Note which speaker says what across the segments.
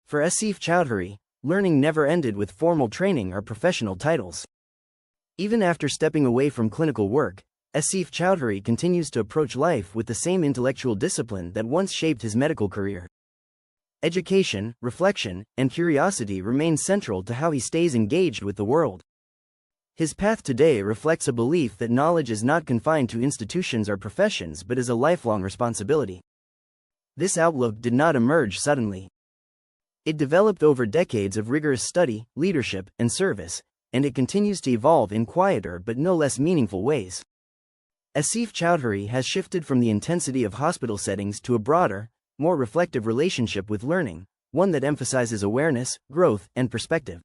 Speaker 1: For Asif Choudhury, learning never ended with formal training or professional titles. Even after stepping away from clinical work, Asif Choudhury continues to approach life with the same intellectual discipline that once shaped his medical career. Education, reflection, and curiosity remain central to how he stays engaged with the world. His path today reflects a belief that knowledge is not confined to institutions or professions but is a lifelong responsibility. This outlook did not emerge suddenly. It developed over decades of rigorous study, leadership, and service, and it continues to evolve in quieter but no less meaningful ways. Asif Choudhury has shifted from the intensity of hospital settings to a broader, more reflective relationship with learning, one that emphasizes awareness, growth, and perspective.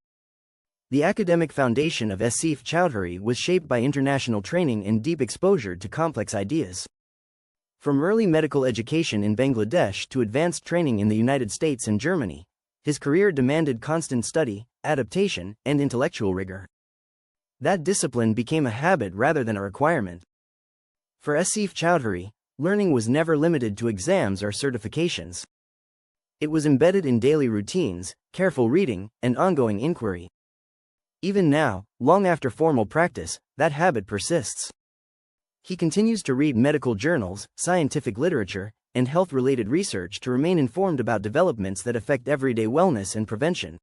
Speaker 1: The academic foundation of Asif Choudhury was shaped by international training and deep exposure to complex ideas. From early medical education in Bangladesh to advanced training in the United States and Germany, his career demanded constant study, adaptation, and intellectual rigor. That discipline became a habit rather than a requirement. For Asif Choudhury, learning was never limited to exams or certifications. It was embedded in daily routines, careful reading, and ongoing inquiry. Even now, long after formal practice, that habit persists. He continues to read medical journals, scientific literature, and health-related research to remain informed about developments that affect everyday wellness and prevention.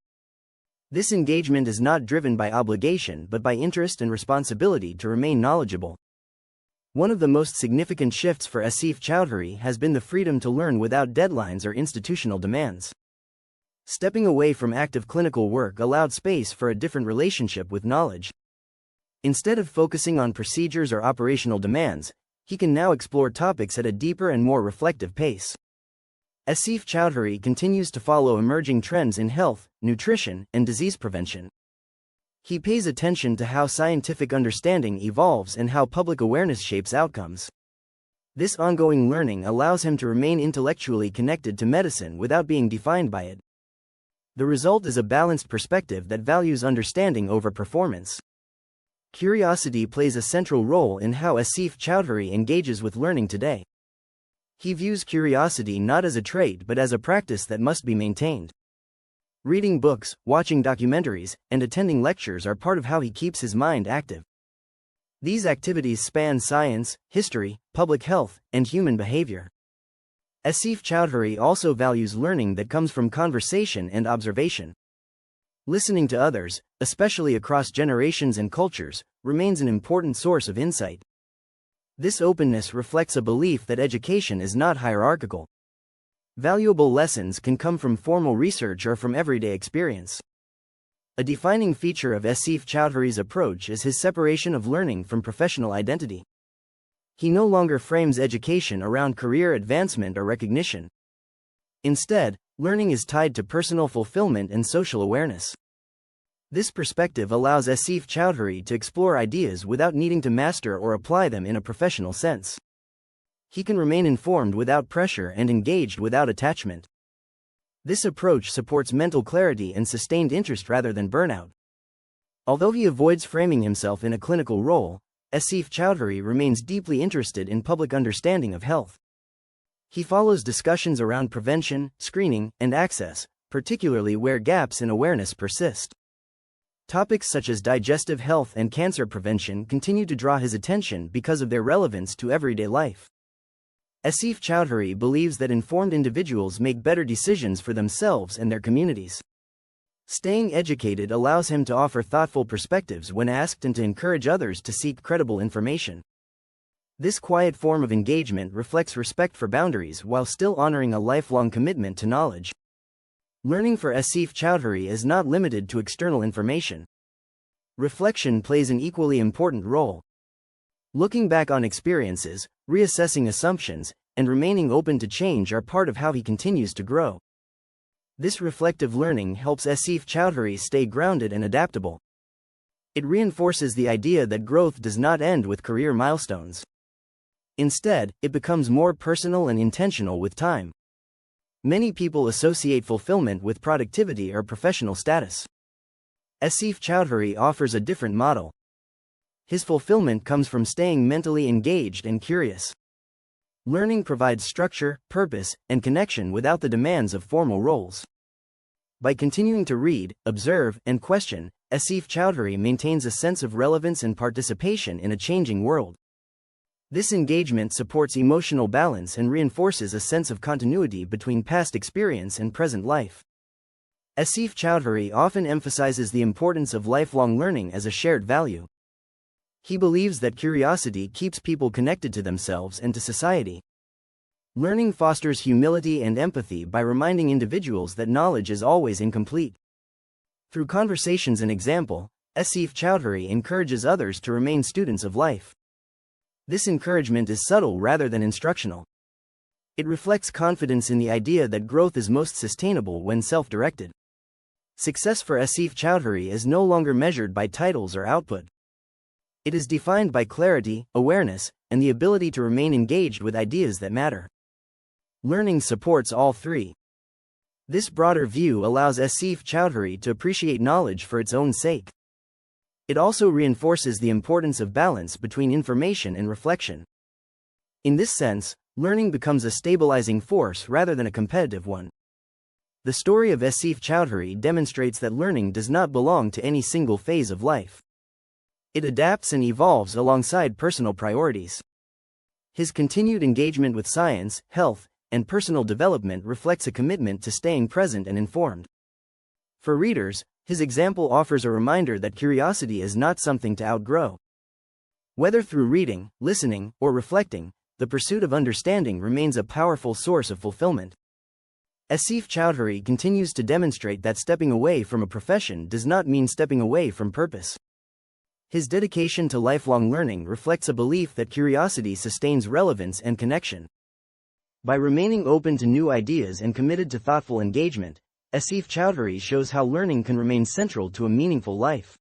Speaker 1: This engagement is not driven by obligation but by interest and responsibility to remain knowledgeable. One of the most significant shifts for Asif Choudhury has been the freedom to learn without deadlines or institutional demands. Stepping away from active clinical work allowed space for a different relationship with knowledge. Instead of focusing on procedures or operational demands, he can now explore topics at a deeper and more reflective pace. Asif Choudhury continues to follow emerging trends in health, nutrition, and disease prevention. He pays attention to how scientific understanding evolves and how public awareness shapes outcomes. This ongoing learning allows him to remain intellectually connected to medicine without being defined by it. The result is a balanced perspective that values understanding over performance. Curiosity plays a central role in how Asif Choudhury engages with learning today. He views curiosity not as a trait but as a practice that must be maintained. Reading books, watching documentaries, and attending lectures are part of how he keeps his mind active. These activities span science, history, public health, and human behavior. Asif Choudhury also values learning that comes from conversation and observation. Listening to others, especially across generations and cultures, remains an important source of insight. This openness reflects a belief that education is not hierarchical. Valuable lessons can come from formal research or from everyday experience. A defining feature of Asif Choudhury's approach is his separation of learning from professional identity. He no longer frames education around career advancement or recognition. Instead, learning is tied to personal fulfillment and social awareness. This perspective allows Asif Choudhury to explore ideas without needing to master or apply them in a professional sense. He can remain informed without pressure and engaged without attachment. This approach supports mental clarity and sustained interest rather than burnout. Although he avoids framing himself in a clinical role, Asif Choudhury remains deeply interested in public understanding of health. He follows discussions around prevention, screening, and access, particularly where gaps in awareness persist. Topics such as digestive health and cancer prevention continue to draw his attention because of their relevance to everyday life. Asif Choudhury believes that informed individuals make better decisions for themselves and their communities. Staying educated allows him to offer thoughtful perspectives when asked and to encourage others to seek credible information. This quiet form of engagement reflects respect for boundaries while still honoring a lifelong commitment to knowledge. Learning for Asif Choudhury is not limited to external information. Reflection plays an equally important role. Looking back on experiences, reassessing assumptions, and remaining open to change are part of how he continues to grow. This reflective learning helps Asif Choudhury stay grounded and adaptable. It reinforces the idea that growth does not end with career milestones. Instead, it becomes more personal and intentional with time. Many people associate fulfillment with productivity or professional status. Asif Choudhury offers a different model. His fulfillment comes from staying mentally engaged and curious. Learning provides structure, purpose, and connection without the demands of formal roles. By continuing to read, observe, and question, Asif Choudhury maintains a sense of relevance and participation in a changing world. This engagement supports emotional balance and reinforces a sense of continuity between past experience and present life. Asif Choudhury often emphasizes the importance of lifelong learning as a shared value. He believes that curiosity keeps people connected to themselves and to society. Learning fosters humility and empathy by reminding individuals that knowledge is always incomplete. Through conversations and example, Asif Choudhury encourages others to remain students of life. This encouragement is subtle rather than instructional. It reflects confidence in the idea that growth is most sustainable when self-directed. Success for Asif Choudhury is no longer measured by titles or output. It is defined by clarity, awareness, and the ability to remain engaged with ideas that matter. Learning supports all three. This broader view allows Asif Choudhury to appreciate knowledge for its own sake. It also reinforces the importance of balance between information and reflection. In this sense, learning becomes a stabilizing force rather than a competitive one. The story of Asif Choudhury demonstrates that learning does not belong to any single phase of life. It adapts and evolves alongside personal priorities. His continued engagement with science, health, and personal development reflects a commitment to staying present and informed. For readers, his example offers a reminder that curiosity is not something to outgrow. Whether through reading, listening, or reflecting, the pursuit of understanding remains a powerful source of fulfillment. Asif Choudhury continues to demonstrate that stepping away from a profession does not mean stepping away from purpose. His dedication to lifelong learning reflects a belief that curiosity sustains relevance and connection. By remaining open to new ideas and committed to thoughtful engagement, Asif Choudhury shows how learning can remain central to a meaningful life.